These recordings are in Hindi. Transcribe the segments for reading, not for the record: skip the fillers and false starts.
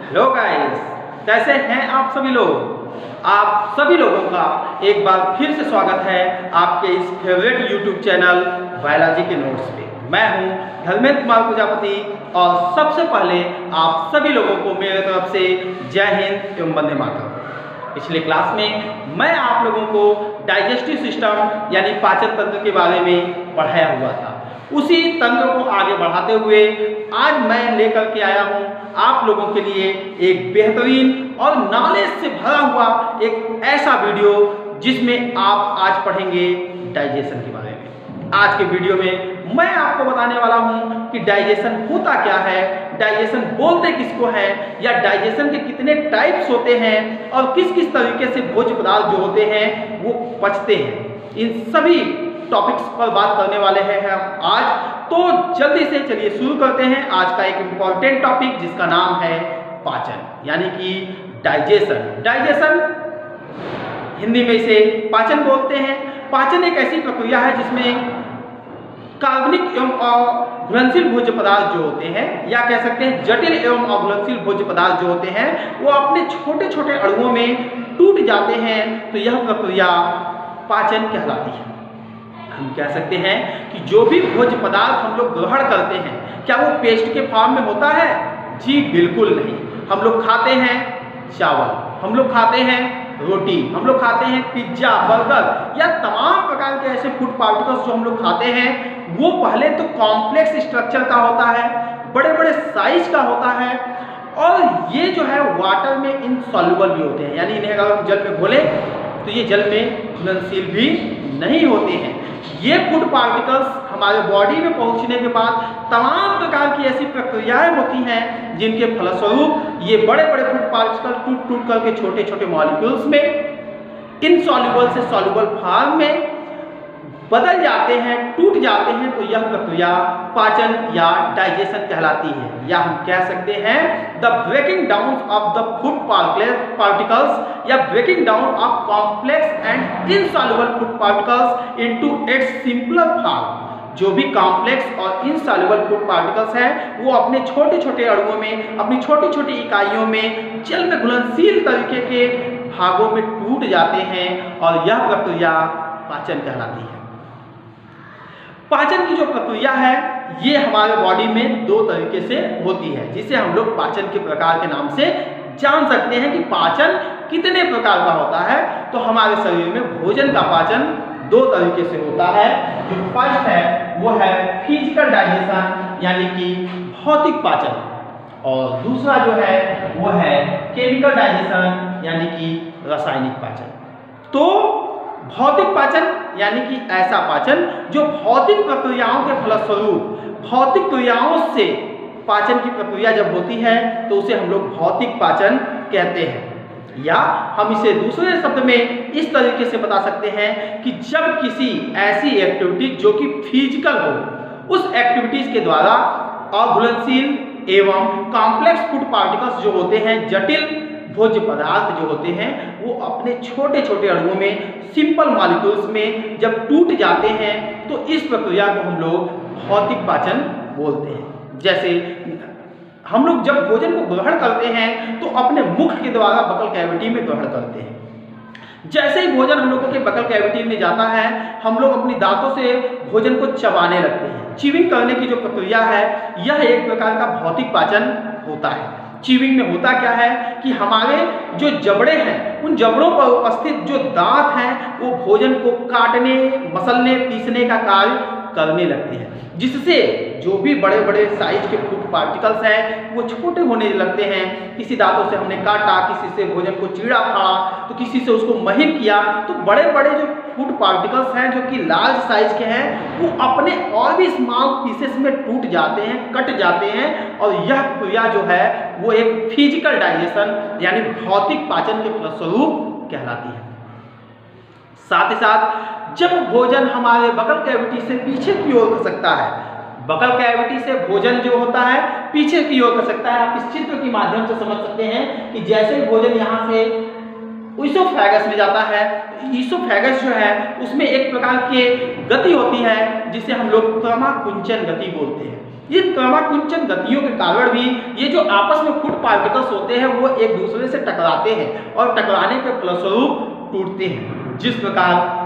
हेलो गाइस, कैसे हैं आप सभी लोग। आप सभी लोगों का एक बार फिर से स्वागत है आपके इस फेवरेट यूट्यूब चैनल बायोलॉजी के नोट्स पे। मैं हूं धर्मेंद्र कुमार प्रजापति और सबसे पहले आप सभी लोगों को मेरे तरफ से जय हिंद एवं वंदे मातरम। पिछले क्लास में मैं आप लोगों को डाइजेस्टिव सिस्टम यानी पाचन तंत्र के बारे में पढ़ाया हुआ था। उसी तंत्र को आगे बढ़ाते हुए आज मैं लेकर के आया हूं आप लोगों के लिए एक बेहतरीन और नॉलेज से भरा हुआ एक ऐसा वीडियो जिसमें आप आज पढ़ेंगे डाइजेशन के बारे में। आज के वीडियो में मैं आपको बताने वाला हूं कि डाइजेशन होता क्या है, डाइजेशन बोलते किसको है, या डाइजेशन के कितने टाइप्स होते हैं और किस किस तरीके से भोज्य पदार्थ जो होते हैं वो पचते हैं। इन सभी टॉपिक्स पर बात करने वाले हैं हम आज। तो जल्दी से चलिए शुरू करते हैं आज का एक इम्पॉर्टेंट टॉपिक जिसका नाम है पाचन यानी कि डाइजेशन। डाइजेशन हिंदी में इसे पाचन बोलते हैं। पाचन एक ऐसी प्रक्रिया है जिसमें कार्बनिक एवं अघुलनशील भोज्य पदार्थ जो होते हैं, या कह सकते हैं जटिल एवं अघुलनशील भोज्य पदार्थ जो होते हैं, वो अपने छोटे छोटे अणुओं में टूट जाते हैं। तो यह प्रक्रिया पाचन कहलाती है। हम कह सकते हैं कि जो भी भोज्य पदार्थ हम लोग ग्रहण करते हैं क्या वो पेस्ट के फॉर्म में होता है? जी बिल्कुल नहीं। हम लोग खाते हैं चावल, हम लोग खाते हैं रोटी, हम लोग खाते हैं पिज्जा, बर्गर या तमाम प्रकार के ऐसे फूड पार्टिकल्स जो हम लोग खाते हैं, वो पहले तो कॉम्प्लेक्स स्ट्रक्चर का होता है, बड़े बड़े साइज का होता है, और ये जो है वाटर में इनसॉल्युबल भी होते हैं, यानी इन्हें अगर हम जल में घोलें तो ये जल में घुलनशील भी नहीं होते हैं। ये फूड पार्टिकल्स हमारे बॉडी में पहुंचने के बाद तमाम प्रकार की ऐसी प्रक्रियाएं होती हैं जिनके फलस्वरूप ये बड़े बड़े फूड पार्टिकल टूट टूट करके छोटे छोटे मॉलिक्यूल्स में इनसॉल्युबल से सॉल्युबल फॉर्म में बदल जाते हैं, टूट जाते हैं। तो यह प्रक्रिया पाचन या डाइजेशन कहलाती है, या हम कह सकते हैं the breaking down of the food particles या breaking down of complex and insoluble food particles into its simpler form. जो भी कॉम्प्लेक्स और इनसॉल्युबल फूड पार्टिकल्स हैं वो अपने छोटे छोटे अणुओं में, अपनी छोटी छोटी इकाइयों में जल में घुलनशील तरीके के भागों में टूट जाते हैं, और यह प्रक्रिया पाचन कहलाती है। पाचन की जो प्रक्रिया है ये हमारे बॉडी में दो तरीके से होती है, जिसे हम लोग पाचन के प्रकार के नाम से जान सकते हैं कि पाचन कितने प्रकार का होता है। तो हमारे शरीर में भोजन का पाचन दो तरीके से होता है। जो फर्स्ट है वो है फिजिकल डाइजेशन यानी कि भौतिक पाचन, और दूसरा जो है वो है केमिकल डाइजेशन यानी कि रासायनिक पाचन। तो भौतिक पाचन यानी कि ऐसा पाचन जो भौतिक प्रक्रियाओं के फलस्वरूप, भौतिक क्रियाओं से पाचन की प्रक्रिया जब होती है तो उसे हम लोग भौतिक पाचन कहते हैं। या हम इसे दूसरे शब्द में इस तरीके से बता सकते हैं कि जब किसी ऐसी एक्टिविटी जो कि फिजिकल हो, उस एक्टिविटीज के द्वारा अघुलनशील एवं कॉम्प्लेक्स फूड पार्टिकल्स जो होते हैं, जटिल भोज्य पदार्थ जो होते हैं, वो अपने छोटे छोटे अणुओं में, सिंपल मॉलिक्यूल्स में जब टूट जाते हैं तो इस प्रक्रिया को हम लोग भौतिक पाचन बोलते हैं। जैसे हम लोग जब भोजन को ग्रहण करते हैं तो अपने मुख के द्वारा बकल कैविटी में ग्रहण करते हैं। जैसे ही भोजन हम लोगों के बकल कैविटी में जाता है, हम लोग अपनी दांतों से भोजन को चबाने लगते हैं। च्यूइंग करने की जो प्रक्रिया है यह एक प्रकार का भौतिक पाचन होता है। च्यूइंग में होता क्या है कि हमारे जो जबड़े हैं, उन जबड़ों पर उपस्थित जो दांत हैं वो भोजन को काटने, मसलने, पीसने का कार्य करने लगते हैं, जिससे जो भी बड़े बड़े साइज के फूड पार्टिकल्स हैं वो छोटे होने लगते हैं। किसी दांतों से हमने काटा, किसी से भोजन को चीरा फाड़ा, तो किसी से उसको महीन किया, तो बड़े बड़े जो फूड पार्टिकल्स हैं जो कि लार्ज साइज के हैं वो अपने और भी स्मॉल पीसेस में टूट जाते हैं, कट जाते हैं, और यह क्रिया जो है वो एक फिजिकल डाइजेशन यानी भौतिक पाचन के फलस्वरूप कहलाती है। साथ ही साथ जब भोजन हमारे बकल कैविटी से पीछे की ओर खसकता है, बकल कैविटी से भोजन जो होता है पीछे की ओर खसकता है। आप इस चित्र के माध्यम से समझ सकते हैं कि जैसे ही भोजन यहाँ से ईसोफेगस में जाता है, ईसोफेगस जो है उसमें एक प्रकार की गति होती है जिसे हम लोग क्रमाकुंचन गति बोलते हैं। इन क्रमाकुंचन गतियों के कारण भी ये जो आपस में फूड पार्टिकल्स होते हैं वो एक दूसरे से टकराते हैं और टकराने के फलस्वरूप टूटते हैं। जिस प्रकार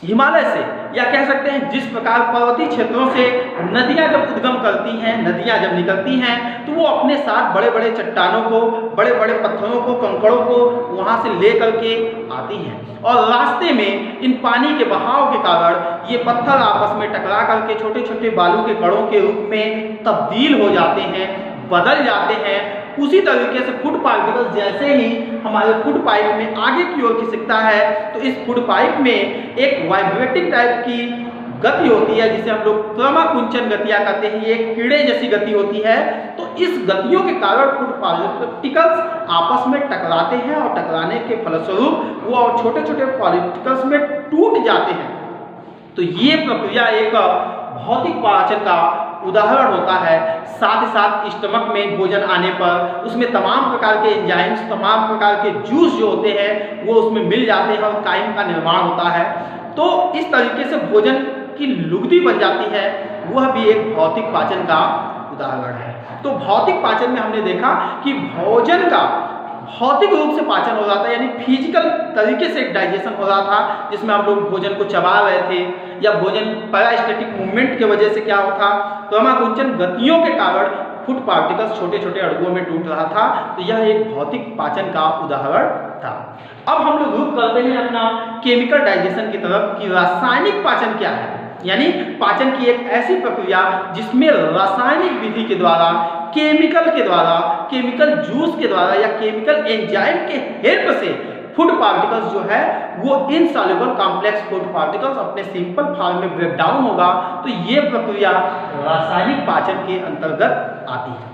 हिमालय से, या कह सकते हैं जिस प्रकार पर्वतीय क्षेत्रों से नदियां जब उद्गम करती हैं, नदियां जब निकलती हैं, तो वो अपने साथ बड़े बड़े चट्टानों को, बड़े बड़े पत्थरों को, कंकड़ों को वहां से ले करके आती हैं और रास्ते में इन पानी के बहाव के कारण ये पत्थर आपस में टकरा करके छोटे छोटे बालू के कणों के रूप में तब्दील हो जाते हैं, बदल जाते हैं। उसी तरीके से फूड पार्टिकल्स जैसे ही हमारे फूड पाइप में आगे की ओर खिसकता है, तो इस फूड पाइप में एक वाइब्रेटिंग टाइप की गति होती है जिसे हम लोग क्रमाकुंचन गतियां कहते हैं। ये एक कीड़े जैसी गति होती है। तो इस गतियों के कारण फूड पार्टिकल्स आपस में टकराते हैं और टकराने के फलस्वरूप वो छोटे छोटे पार्टिकल्स में टूट जाते हैं। तो ये प्रक्रिया एक भौतिक पाचन का उदाहरण होता है। साथ ही साथ स्टमक में भोजन आने पर उसमें तमाम प्रकार के एंजाइम्स, तमाम प्रकार के जूस जो होते हैं वो उसमें मिल जाते हैं और काइम का निर्माण होता है। तो इस तरीके से भोजन की लुगदी बन जाती है, वह भी एक भौतिक पाचन का उदाहरण है। तो भौतिक पाचन में हमने देखा कि भोजन का भौतिक रूप से पाचन हो रहा था, यानी फिजिकल तरीके से एक डाइजेशन हो रहा था, जिसमें हम लोग भोजन को चबा रहे थे, या भोजन पैरास्टैटिक मूवमेंट की वजह से क्या होता, क्रमाकुंचन गतियों के कारण फूड पार्टिकल्स छोटे छोटे अणुओं में टूट रहा था। तो यह एक भौतिक पाचन का उदाहरण था। अब हम लोग रुख करते हैं अपना केमिकल डाइजेशन की तरफ कि रासायनिक पाचन क्या है, यानी पाचन की एक ऐसी प्रक्रिया जिसमें रासायनिक विधि के द्वारा, केमिकल के द्वारा, केमिकल जूस के द्वारा या केमिकल एंजाइम के हेल्प से फूड पार्टिकल्स जो है वो इनसॉल्युबल कॉम्प्लेक्स फूड पार्टिकल्स अपने सिंपल फॉर्म में ब्रेक डाउन होगा। तो ये प्रक्रिया रासायनिक पाचन के अंतर्गत आती है।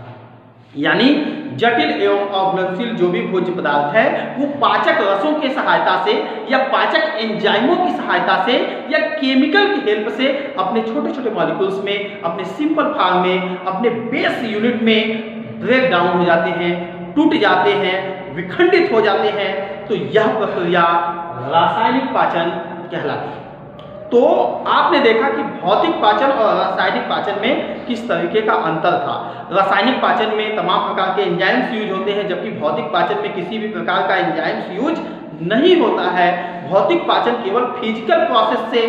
यानी जटिल एवं अघुलनशील जो भी भोज्य पदार्थ है वो पाचक रसों की सहायता से या पाचक एंजाइमों की सहायता से या केमिकल की हेल्प से अपने छोटे छोटे मॉलिक्यूल्स में, अपने सिंपल फॉर्म में, अपने बेस यूनिट में ब्रेक डाउन हो जाते हैं, टूट जाते हैं, विखंडित हो जाते हैं। तो यह प्रक्रिया रासायनिक पाचन कहलाती है। तो आपने देखा कि भौतिक पाचन और रासायनिक पाचन में किस तरीके का अंतर था। रासायनिक पाचन में तमाम प्रकार के एंजाइम्स यूज होते हैं, जबकि भौतिक पाचन में किसी भी प्रकार का एंजाइम्स यूज नहीं होता है। भौतिक पाचन केवल फिजिकल प्रोसेस से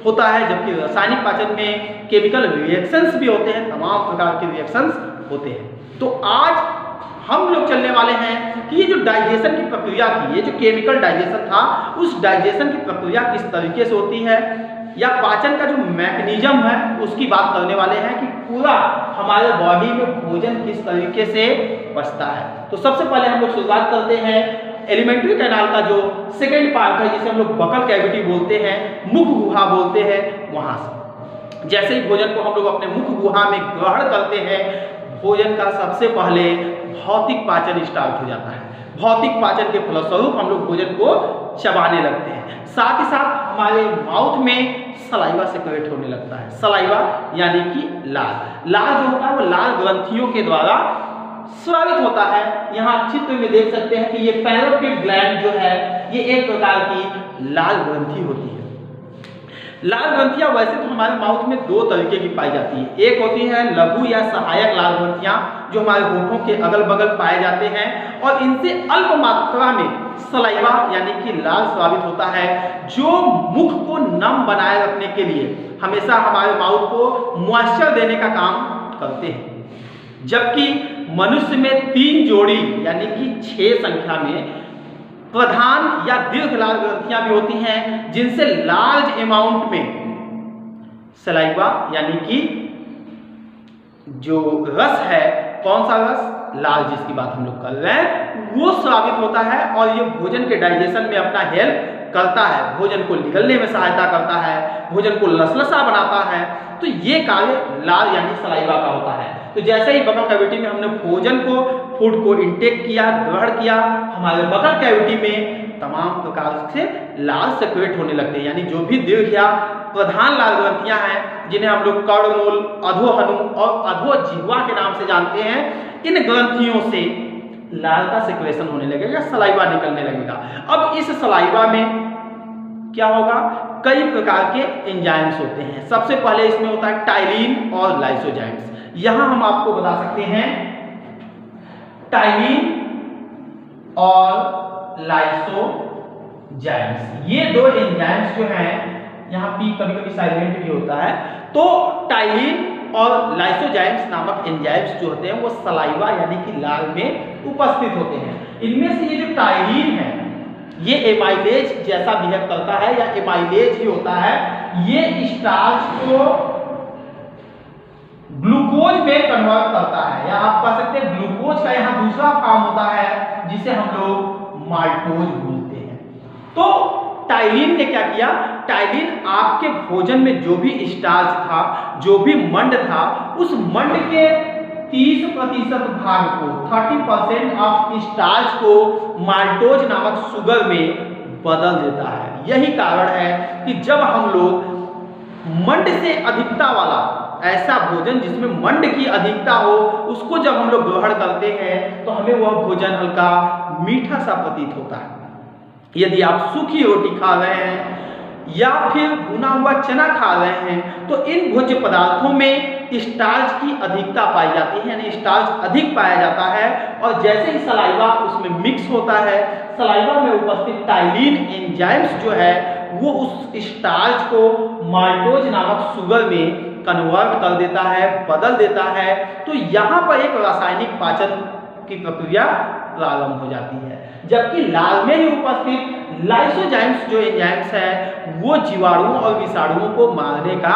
होता है, जबकि रासायनिक पाचन में केमिकल रिएक्शंस भी होते हैं, तमाम प्रकार के रिएक्शंस होते हैं। तो आज हम लोग चलने वाले हैं कि ये जो डाइजेशन की प्रक्रिया थी, ये जो केमिकल डाइजेशन था, उस डाइजेशन की प्रक्रिया किस तरीके से होती है, या पाचन का जो मैकेनिज्म है उसकी बात करने वाले हैं कि पूरा हमारे बॉडी में भोजन किस तरीके से पचता है। तो सबसे पहले हम लोग शुरुआत करते हैं एलिमेंट्री कैनाल का जो सेकेंड पार्ट है, जिसे हम लोग बकल कैविटी बोलते हैं, मुख गुहा बोलते हैं, वहां से। जैसे ही भोजन को हम लोग अपने मुख गुहा में ग्रहण करते हैं, भोजन का सबसे पहले भौतिक पाचन स्टार्ट हो जाता है। भौतिक पाचन के फलस्वरूप हम लोग भोजन को चबाने लगते हैं। साथ ही साथ हमारे माउथ में सलाइवा सेक्रेट होने लगता है। सलाइवा यानी कि लाल जो होता है वो लाल ग्रंथियों के द्वारा स्रावित होता है। यहाँ चित्र में देख सकते हैं कि ये पैरोटिड ग्लैंड जो है ये एक प्रकार की लाल ग्रंथि होती है। लाल ग्रंथियां वैसे तो हमारे माउथ में दो तरीके की पाई जाती है। एक होती है लघु या सहायक लाल ग्रंथियां जो हमारे होठों के अगल बगल पाए जाते हैं, और इनसे अल्प मात्रा में सलाइवा यानी कि लाल स्रावित होता है, जो मुख को नम बनाए रखने के लिए हमेशा हमारे माउथ को मॉइस्चर देने का काम करते हैं। जबकि मनुष्य में 3 जोड़ी यानी कि 6 संख्या में प्रधान या दीर्घ लाल ग्रंथियां भी होती हैं, जिनसे लार्ज अमाउंट में सलाइवा यानी कि जो रस है, कौन सा रस, लाल जिसकी बात हम लोग कर रहे हैं, वो स्रावित होता है और ये भोजन के डाइजेशन में अपना हेल्प करता है, भोजन को निगलने में सहायता करता है, भोजन को लसलसा बनाता है। तो ये कार्य लाल यानी सलाइवा का होता है। तो जैसे ही बकल कैविटी में हमने भोजन को, फूड को इंटेक किया, ग्रहण किया, हमारे बकल कैविटी में तमाम प्रकार से लाल सेक्रेट होने लगते हैं। यानी जो भी दीर्घ या प्रधान लाल ग्रंथियां हैं, जिन्हें हम लोग कर्णमूल, अधोहनु और अधोजिह्वा के नाम से जानते हैं, इन ग्रंथियों से लाल का सेक्रेशन होने लगेगा, सलाइवा निकलने लगेगा। अब इस सलाइवा में क्या होगा, कई प्रकार के एंजाइम्स होते हैं। सबसे पहले इसमें होता है टाइलिन और लाइसोजाइम्स। यहां हम आपको बता सकते हैं टाइलिन और लाइसोजाइम्स, ये दो एंजाइम्स जो हैं, यहाँ पी कभी कभी साइलेंट भी होता है। तो टाइलिन और लाइसोजाइम्स नामक एंजाइम्स जो होते हैं वो सलाइवा यानी कि लाल में उपस्थित होते हैं। इनमें से ये जो टाइलिन है ये एमाइलेज जैसा बिहेव करता है या एमाइलेज ही होता है। ये स्टार्च को ग्लूकोज में कन्वर्ट करता है, या आप कह सकते हैं ग्लूकोज का यहाँ दूसरा फॉर्म होता है जिसे हम लोग माल्टोज बोलते हैं। तो टाइलिन ने क्या किया, टाइलिन आपके भोजन में जो भी स्टार्च था, जो भी मंड था, उस मंड के 30% भाग को 30% ऑफ स्टार्च को माल्टोज नामक शुगर में बदल देता है। यही कारण है कि जब हम लोग मंड से अधिकता वाला ऐसा भोजन जिसमें मंड की अधिकता हो उसको जब हम लोग ग्रहण करते हैं तो हमें वह भोजन हल्का मीठा सा प्रतीत होता है। यदि आप सूखी रोटी खा रहे हैं या फिर भुना हुआ चना खा रहे हैं तो इन भोज्य पदार्थों में स्टार्च की अधिकता पाई जाती है, यानी स्टार्च अधिक पाया जाता है। और जैसे ही सलाइवा उसमें मिक्स होता है, सलाइवा में उपस्थित टाइलिन एंजाइम्स जो है वो उस स्टार्च को माल्टोज नामक शुगर में कन्वर्ट कर देता है, बदल देता है। तो यहाँ पर एक रासायनिक पाचन की प्रक्रिया प्रारंभ हो जाती है। जबकि लाल में ही उपस्थित लाइसोजाइम्स जो एंजाइम्स है वो जीवाणुओं और विषाणुओं को मारने का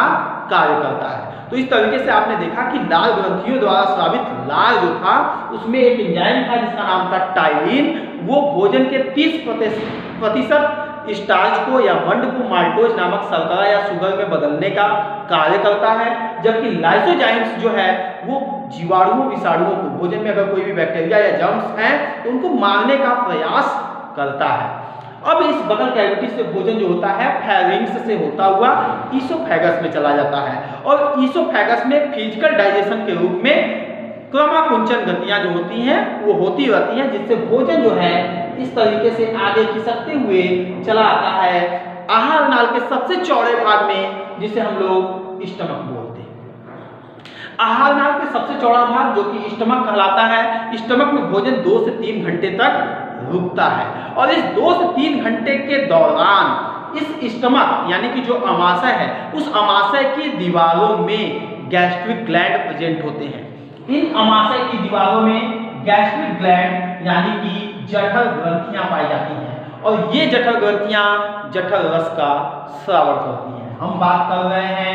कार्य करता है। तो इस तरीके से आपने देखा कि लाल ग्रंथियों द्वारा स्रावित लाल जो था उसमें एक एंजाइम था जिसका नाम था टाइलिन। वो भोजन के 30% स्टार्च को या मंड को माल्टोज नामक शर्करा या शुगर में बदलने का कार्य करता है। जबकि लाइसोजाइम्स जो है वो जीवाणुओं विषाणुओं को, भोजन में अगर कोई भी बैक्टीरिया या जर्म्स हैं तो उनको मारने का प्रयास करता है। अब इस बगल कैविटी से भोजन जो होता है फेरिंग्स से होता हुआ ईसोफेगस में चला जाता है, और ईसोफेगस में फिजिकल डाइजेशन के रूप में क्रमाकुंचन गतियां जो होती हैं वो होती रहती हैं, जिससे भोजन जो है इस तरीके से आगे खिसकते हुए चला आता है आहार नाल के सबसे चौड़े भाग में, जिसे हम लोग स्टमक बोलते हैं। आहार नाल के सबसे चौड़ा भाग जो कि स्टमक कहलाता है, स्टमक में भोजन 2 से 3 घंटे तक रुकता है, और इस 2 से 3 घंटे के दौरान इस स्टमक यानी कि जो अमाशय है उस अमाशय की दीवारों में गैस्ट्रिक ग्लैंड प्रेजेंट होते हैं। इन अमाशय की दीवारों में गैस्ट्रिक ग्लैंड यानी कि जठर ग्रंथियां पाई जाती हैं, और ये जठर ग्रंथियां जठर रस का स्रावन करती हैं। हम बात कर रहे हैं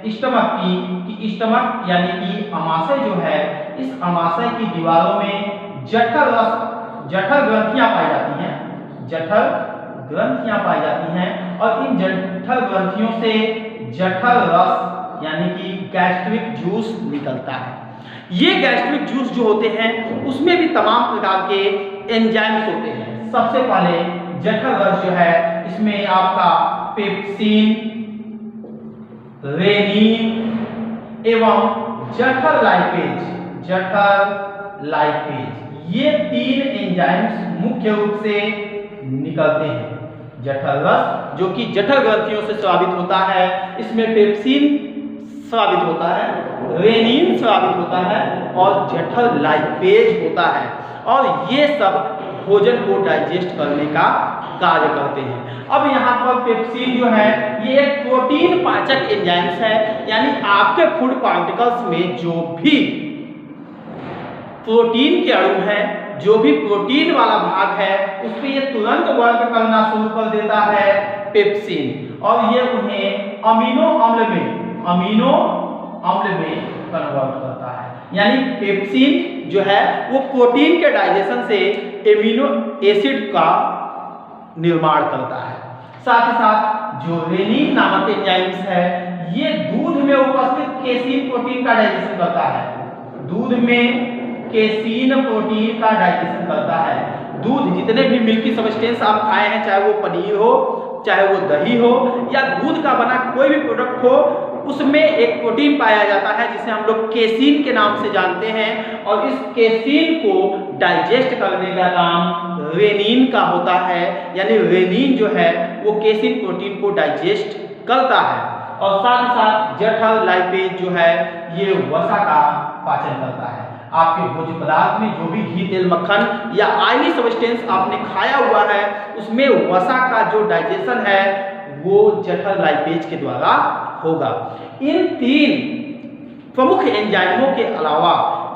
स्टमक की, कि स्टमक यानी कि अमाशय जो है, इस अमाशय की दीवारों में जठर ग्रंथियां पाई जाती हैं, जठर ग्रंथियां पाई जाती हैं, और इन जठर ग्रंथियों से जठर रस यानी कि गैस्ट्रिक जूस निकलता है। ये गैस्ट्रिक जूस जो होते हैं उसमें भी तमाम प्रकार के एंजाइम्स होते हैं। सबसे पहले जठर रस जो है इसमें आपका पेप्सिन, रेनिन एवं जठर लाइपेज ये 3 एंजाइम्स मुख्य रूप से निकलते हैं। जठर रस जो कि जठर ग्रंथियों से स्रावित होता है, इसमें पेप्सिन स्रावित होता है, रेनिन स्रावित होता है और जठर लाइपेज होता है, और ये सब भोजन को डाइजेस्ट करने का कार्य करते हैं। अब यहाँ पर पेप्सिन जो है ये एक प्रोटीन पाचक एंजाइम्स है, यानी आपके फूड पार्टिकल्स में जो भी प्रोटीन के अणु हैं, जो भी प्रोटीन वाला भाग है उस पर ये तुरंत वर्क करना शुरू कर देता है पेप्सिन, और ये उन्हें अमीनो अम्ल में कन्वर्ट करता है। यानी पेप्सिन जो है वो प्रोटीन के डाइजेशन से एमिनो एसिड का निर्माण करता है। साथ ही साथ जो रेनिन नामक एंजाइम्स है ये दूध में उपस्थित केसीन प्रोटीन का डाइजेशन करता है। दूध में केसीन प्रोटीन का डाइजेशन करता है। दूध जितने भी मिल्की सब्सटेंस आप खाए हैं, चाहे वो पनीर हो, चाहे वो दही हो, या दूध का बना कोई भी प्रोडक्ट हो, उसमें एक प्रोटीन पाया जाता है जिसे हम लोग केसीन के नाम से जानते हैं, और इस केसीन को डाइजेस्ट करने का काम रेनिन का होता है। यानी रेनिन जो है वो केसीन प्रोटीन को डाइजेस्ट करता है, और साथ ही साथ जठर लाइपेज जो है ये वसा का पाचन करता है। आपके भोज्य पदार्थ में जो भी घी, तेल, मक्खन या ऑयली सब्सटेंस आपने खाया हुआ है उसमें वसा का जो डाइजेशन है वो जठर लाइपेज के द्वारा होगा। इन 3 प्रमुख एंजाइमों के अलावा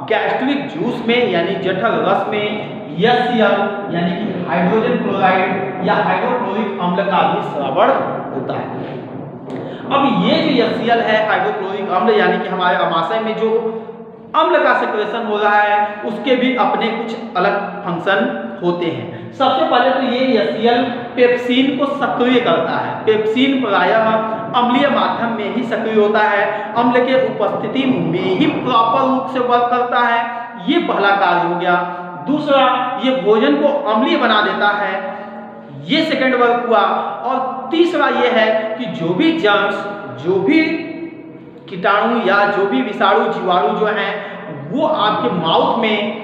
गैस्ट्रिक जूस में यानी जठर रस में HCl यानी कि हाइड्रोजन क्लोराइड या हाइड्रोक्लोरिक अम्ल का भी श्रवण होता है। अब ये जो HCl है, हाइड्रोक्लोरिक अम्ल, यानी कि हमारे अमाशय में जो अम्ल का सेक्रेशन हो रहा है उसके भी अपने कुछ अलग फंक्शन होते हैं। सबसे पहले तो ये HCl पेप्सिन को सक्रिय करता है। पेप्सिन प्रायः अम्लीय माध्यम में ही सक्रिय होता है, अम्ल के उपस्थिति में ही प्रॉपर रूप से वर्क करता है। ये पहला कार्य हो गया। दूसरा, ये भोजन को अम्लीय बना देता है, ये सेकंड वर्क हुआ। और तीसरा ये है कि जो भी जर्म्स, जो भी कीटाणु या जो भी विषाणु जीवाणु जो हैं वो आपके माउथ में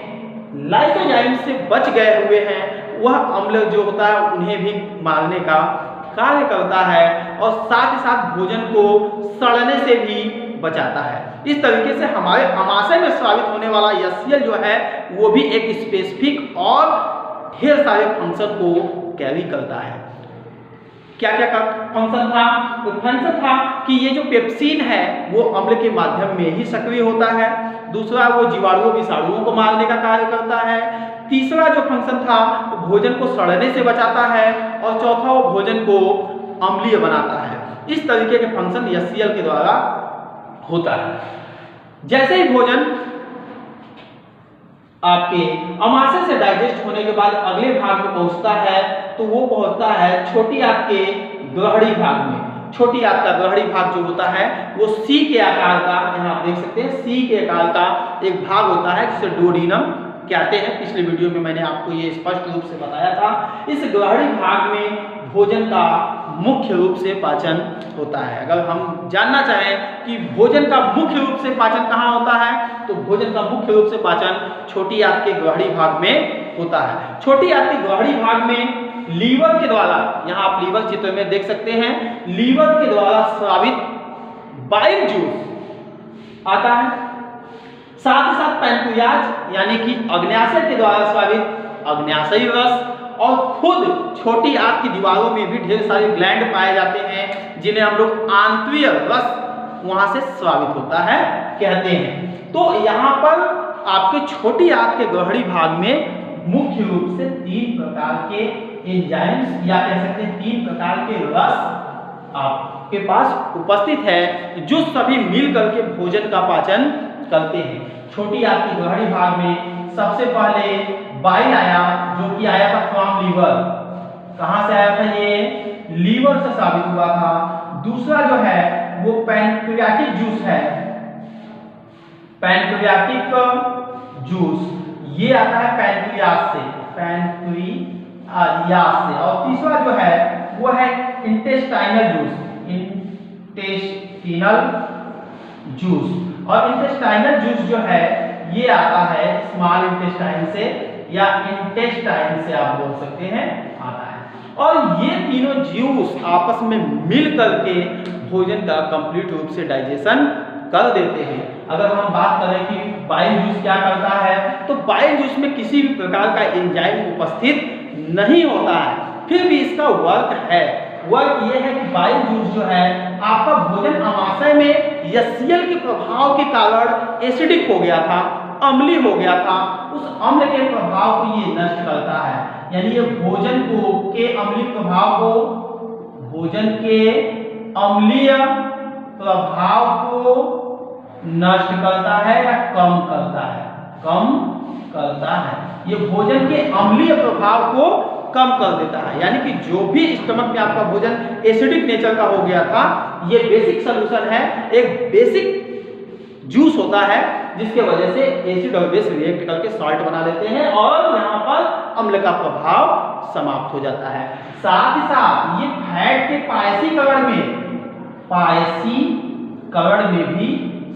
लाइसोजाइम से बच गए हुए हैं, वह अम्ल जो होता है उन्हें भी मारने का कार्य करता है, और साथ ही साथ भोजन को सड़ने से भी बचाता है। इस तरीके से हमारे अमाशय में स्रावित होने वाला HCl जो है वो भी एक स्पेसिफिक और ढेर सारे फंक्शन को कैरी करता है। क्या क्या फंक्शन था? तो फंक्शन था कि ये जो पेप्सिन है वो अम्ल के माध्यम में ही सक्रिय होता है। दूसरा, वो जीवाणुओं विषाणुओं को मारने का कार्य करता है। तीसरा जो फंक्शन था वो भोजन को सड़ने से बचाता है, और चौथा वो भोजन को अम्लीय बनाता है। इस तरीके के फंक्शन HCl के द्वारा होता है। जैसे ही भोजन आपके अमाशय से डाइजेस्ट होने के बाद अगले भाग में पहुंचता है तो वो पहुंचता है छोटी आंत के ग्रहणी भाग में। छोटी आंत का ग्रहणी भाग जो होता है वो सी के आकार का, यहाँ आप देख सकते हैं सी के आकार का एक भाग होता है जिसे डोडिनम कहते हैं। पिछले वीडियो में मैंने आपको ये स्पष्ट रूप से बताया था। इस ग्रहणी भाग में भोजन का मुख्य रूप से पाचन होता है। अगर हम जानना चाहें कि भोजन का मुख्य रूप से पाचन कहाँ होता है तो भोजन का मुख्य रूप से पाचन छोटी आंत के ग्रहणी भाग में होता है। छोटी आंत के ग्रहणी भाग में लीवर के द्वारा, यहाँ आप लीवर चित्र में देख सकते हैं, लीवर के द्वारा स्रावित बाइल जूस आता है। साथ ही साथ पैनक्रियाज यानी कि अग्न्याशय के द्वारा स्रावित अग्न्याशयी रस, और खुद छोटी आंत की दीवारों में भी ढेर सारे ग्लैंड पाए जाते हैं जिन्हें हम लोग आंतरीय रस वहां से स्रावित होता है कहते हैं। तो यहाँ पर आपके छोटी आंत के ग्रहणी भाग में मुख्य रूप से 3 प्रकार के एंजाइम्स या कह सकते हैं 3 प्रकार के रस आपके पास उपस्थित है जो सभी मिल करके भोजन का पाचन करते हैं। छोटी आंत की ग्रहणी भाग में सबसे पहले बाइल आया जो कि आया था फ्रॉम लीवर। कहां से आया था? ये लीवर से साबित हुआ था। दूसरा जो है वो पैनक्रियाटिक जूस है, पैनक्रियाटिक जूस ये आता है पैनक्रियास से, पैनक्रियास से। और तीसरा जो है वो है इंटेस्टाइनल जूस, इंटेस्टिनल जूस। और इंटेस्टाइनल जूस जो है ये आता है स्मॉल इंटेस्टाइन से या इंटेस्टाइन से आप बोल सकते हैं आता है। और ये तीनों जूस आपस में मिल करके भोजन का कंप्लीट रूप से डाइजेशन कर देते हैं। अगर हम बात करें कि बाइल जूस क्या करता है तो बाइल जूस में किसी भी प्रकार का एंजाइम उपस्थित नहीं होता है, फिर भी इसका वर्क है। वर्क ये है कि बाइल जूस जो है आपका भोजन अमाशय में HCl के प्रभाव के कारण एसिडिक हो गया था, अम्लीय हो गया था, उस अम्ल के प्रभाव को ये नष्ट करता है। यानी ये भोजन को के अम्लीय प्रभाव को, भोजन के अम्लीय प्रभाव को नष्ट करता है या कम करता है, कम करता है। ये भोजन के अम्लीय प्रभाव को कम कर देता है। यानी कि जो भी स्टमक में आपका भोजन एसिडिक नेचर का हो गया था, ये बेसिक सॉल्यूशन है, एक बेसिक जूस होता है जिसके वजह से एसिड और बेस रिएक्ट करके सॉल्ट बना देते हैं और यहाँ पर अम्ल का प्रभाव समाप्त हो जाता है। साथ ही साथ ये फैट के पायसीकरण में, पायसीकरण करण में भी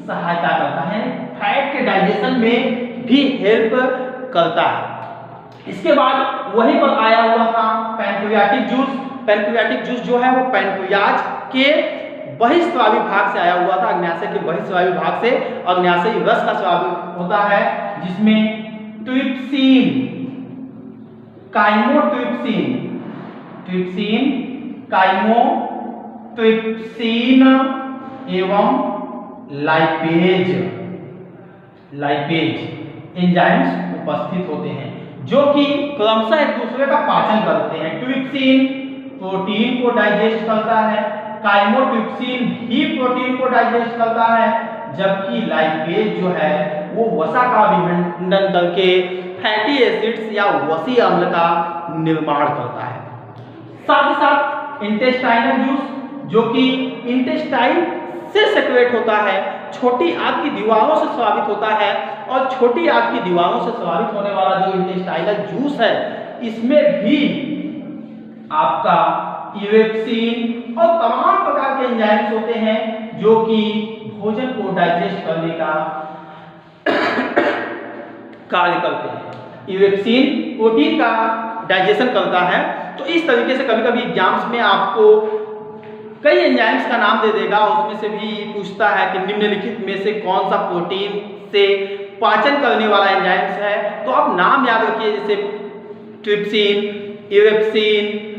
सहायता करता है, फैट के डाइजेशन में भी हेल्प करता है। इसके बाद वहीं पर आया हुआ था पैनक्रियाटिक जूस। पैनक्रियाटिक जूस जो है वो पैनक्रियाज के बहिस्रावी भाग से आया हुआ था, अग्न्याशय के बहिस्रावी भाग से अग्न्याशयी रस का स्राव होता है, जिसमें ट्रिप्सिन, काइमोट्रिप्सिन, काइमोट्रिप्सिन एवं लाइपेज एंजाइम्स उपस्थित होते हैं, जो कि क्रमशः एक दूसरे का पाचन करते हैं। ट्रिप्सिन प्रोटीन को डाइजेस्ट करता है, काइमोट्रिप्सिन भी प्रोटीन को डाइजेस्ट करता है, जबकि लाइपेज जो है वो वसा का विखंडन करके फैटी एसिड्स या वसी अम्ल का निर्माण करता है। साथ ही साथ इंटेस्टाइनल जूस, जो कि इंटेस्टाइन से सेक्रेट होता है, छोटी आंत की दीवारों से स्रावित होता है, और छोटी आंत की दीवारों से स्रावित होने वाला जो इंटेस्टाइनल जूस है, इसमें भी आपका इरेप्सिन और तमाम प्रकार के एंजाइम्स होते हैं, जो कि भोजन को डाइजेस्ट करने का कार्य करते हैं। इरेप्सिन प्रोटीन का डाइजेशन करता है। तो इस तरीके से कभी-कभी एग्जाम्स में आपको कई एंजाइम्स का नाम दे देगा, उसमें से भी पूछता है कि निम्नलिखित में से कौन सा प्रोटीन से पाचन करने वाला एंजाइम्स है। तो आप नाम याद रखिए, जैसे ट्रिप्सिन, इरेप्सिन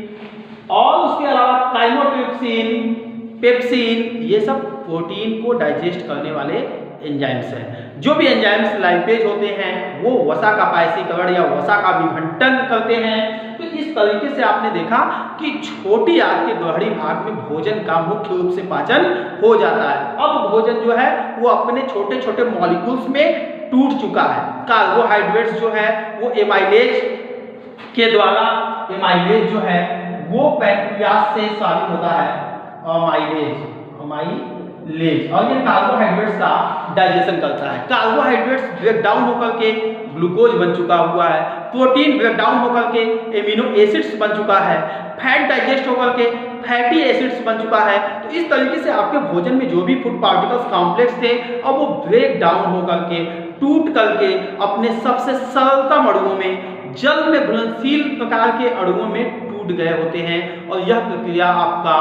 और उसके अलावा काइमोट्रिप्सिन, पेप्सिन, ये सब प्रोटीन को डाइजेस्ट करने वाले एंजाइम्स हैं। जो भी एंजाइम्स लाइपेज होते हैं वो वसा का पायसीकरण या वसा का विघटन करते हैं। तो इस तरीके से आपने देखा कि छोटी आंत के गहरी भाग में भोजन का मुख्य रूप से पाचन हो जाता है। अब भोजन जो है वो अपने छोटे छोटे मॉलिक्यूल्स में टूट चुका है। कार्बोहाइड्रेट्स जो है वो एमाइलेज के द्वारा, एमाइलेज जो है वो पैनक्रियाज से स्रावित होता है, अमाइलेज, और ये कार्बोहाइड्रेट्स का डाइजेशन करता है। कार्बोहाइड्रेट्स ब्रेक डाउन होकर के ग्लूकोज बन चुका हुआ है, प्रोटीन ब्रेक डाउन होकर के एमिनो एसिड्स बन चुका है, फैट डाइजेस्ट होकर के फैटी एसिड्स बन चुका है। तो इस तरीके से आपके भोजन में जो भी फूड पार्टिकल्स कॉम्प्लेक्स थे, अब वो ब्रेक डाउन होकर के टूट करके अपने सबसे सरलतम अणुओं में, जल में घुलनशील प्रकार के अणुओं में टूट गए होते हैं, और यह प्रक्रिया आपका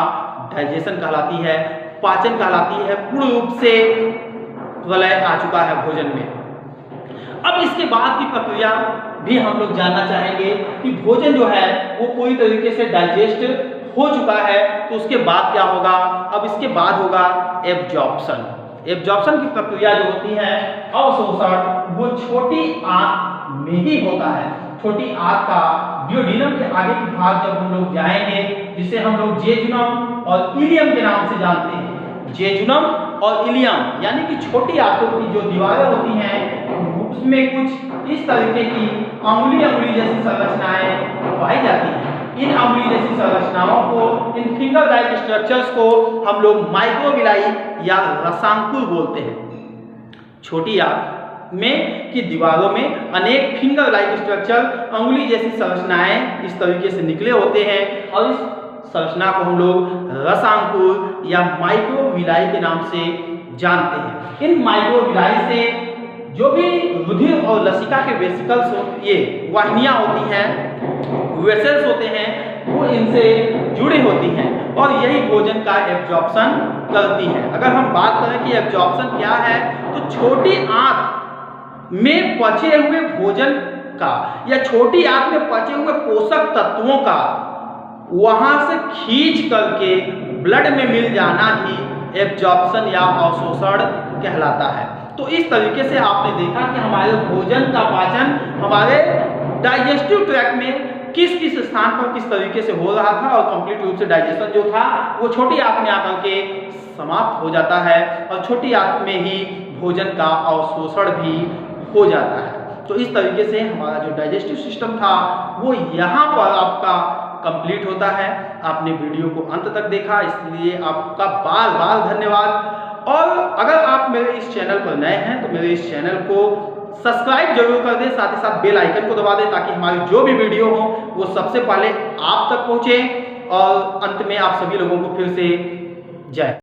डाइजेशन कहलाती है, पाचन कहलाती है। पूर्ण रूप से प्रलय आ चुका है भोजन में। अब इसके बाद की प्रक्रिया भी हम लोग जानना चाहेंगे कि भोजन जो है वो पूरी तरीके से डाइजेस्ट हो चुका है, तो उसके बाद क्या होगा। अब इसके बाद होगा एब्जॉर्प्शन। एब्जॉर्प्शन की प्रक्रिया जो होती है, अवशोषण, वो छोटी आंत में ही होता है। छोटी आंत का ड्यूोडेनम के आगे की भाग जब हम लोग जाएंगे, जिसे हम लोग जेजुनम और इलियम के नाम से जानते हैं। जेजुनम और इलियम यानी कि छोटी आंतों की जो दीवारें होती हैं, उसमें कुछ इस तरीके की अंगुली जैसी संरचनाएं पाई जाती हैं। इन अंगुली जैसी संरचनाओं को, इन फिंगर लाइक स्ट्रक्चर्स को हम लोग माइक्रोविलाई या रसांकुर बोलते हैं। छोटी आंत में की दीवारों में अनेक फिंगर लाइक स्ट्रक्चर, अंगुली जैसी संरचनाएं इस तरीके से निकले होते हैं, और इस संरचना को हम लोग रसांकुर या माइक्रोविलाई के नाम से जानते हैं। इन माइक्रोविलाई से जो भी रुधिर और लसिका के वेसिकल्स, ये वाहिनियां होती हैं, वेसल्स होते हैं, वो इनसे जुड़ी होती हैं, और यही भोजन का एब्जॉर्प्शन करती है। अगर हम बात करें कि एब्जॉर्प्शन क्या है, तो छोटी आंत में पचे हुए भोजन का या छोटी आंत में पचे हुए पोषक तत्वों का वहां से खींच करके ब्लड में मिल जाना ही एब्जॉर्प्शन या अवशोषण कहलाता है। तो इस तरीके से आपने देखा कि हमारे भोजन का पाचन हमारे डाइजेस्टिव ट्रैक्ट में किस किस स्थान पर किस तरीके से हो रहा था, और कंप्लीट रूप से डाइजेशन जो था वो छोटी आंत में आकर के समाप्त हो जाता है, और छोटी आंत में ही भोजन का अवशोषण भी हो जाता है। तो इस तरीके से हमारा जो डाइजेस्टिव सिस्टम था वो यहाँ पर आपका कंप्लीट होता है। आपने वीडियो को अंत तक देखा, इसलिए आपका बार बार धन्यवाद। और अगर आप मेरे इस चैनल पर नए हैं तो मेरे इस चैनल को सब्सक्राइब जरूर कर दें, साथ ही साथ बेल आइकन को दबा दें, ताकि हमारी जो भी वीडियो हो वो सबसे पहले आप तक पहुँचे। और अंत में आप सभी लोगों को फिर से जय।